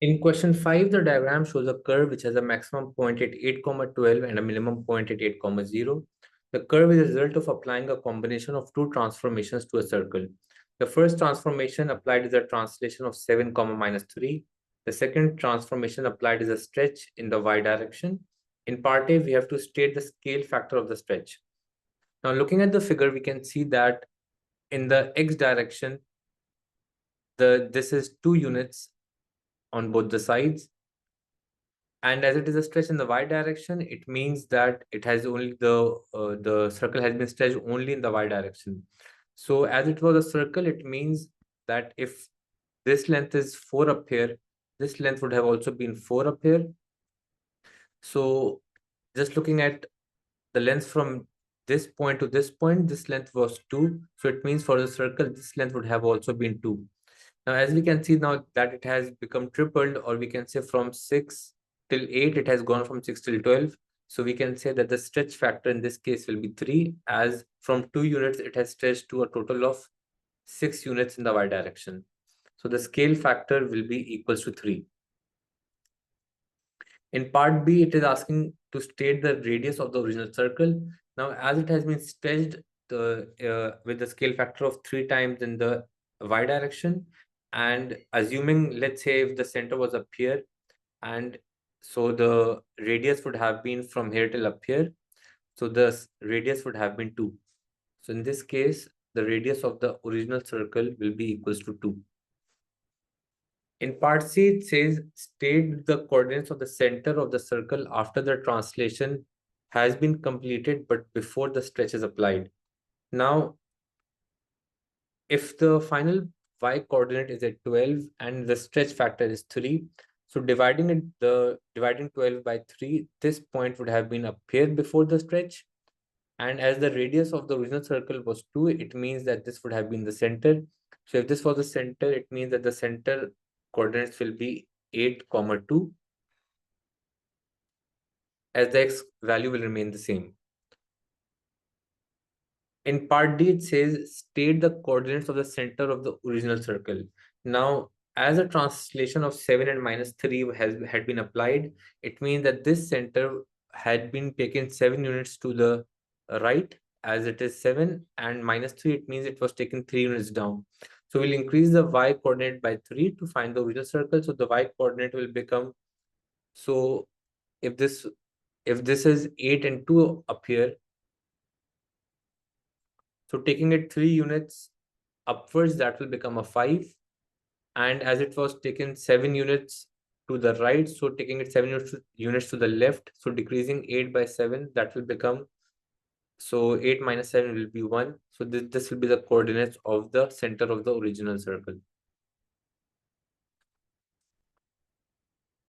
In question 5, the diagram shows a curve which has a maximum point at 8, 12 and a minimum point at 8, 0. The curve is a result of applying a combination of two transformations to a circle. The first transformation applied is a translation of 7, minus 3. The second transformation applied is a stretch in the y direction. In part A, we have to state the scale factor of the stretch. Now, looking at the figure, we can see that in the x direction, this is 2 units on both the sides. And as it is a stretch in the y direction, it means that it has only the circle has been stretched only in the y direction. So as it was a circle, it means that if this length is 4 up here, this length would have also been 4 up here. So just looking at the length from this point to this point, this length was 2. So it means for the circle, this length would have also been 2. Now, as we can see now that it has become tripled, or we can say from 6 till 8, it has gone from 6 till 12. So we can say that the stretch factor in this case will be 3, as from 2 units, it has stretched to a total of 6 units in the y direction. So the scale factor will be equals to 3. In part B, it is asking to state the radius of the original circle. Now, as it has been stretched with the scale factor of 3 times in the y direction, and assuming, let's say, if the center was up here, and so the radius would have been from here till up here, so the radius would have been 2. So in this case, the radius of the original circle will be equals to 2. In part C, it says state the coordinates of the center of the circle after the translation has been completed, but before the stretch is applied. Now, if the final y coordinate is at 12 and the stretch factor is 3, so dividing 12 by 3, this point would have been up here before the stretch. And as the radius of the original circle was 2, it means that this would have been the center. So if this was the center, it means that the center coordinates will be 8, 2, as the x value will remain the same. In part D, it says state the coordinates of the center of the original circle. Now, as a translation of 7 and minus 3 had been applied, it means that this center had been taken 7 units to the right, as it is 7, and minus 3, it means it was taken 3 units down. So we'll increase the y coordinate by 3 to find the original circle. So the y coordinate will become, so if this is 8 and 2 up here, so taking it 3 units upwards, that will become a 5. And as it was taken 7 units to the right, so taking it 7 units to the left, so decreasing 8 by 7, that will become, so 8 minus 7 will be 1. So this will be the coordinates of the center of the original circle.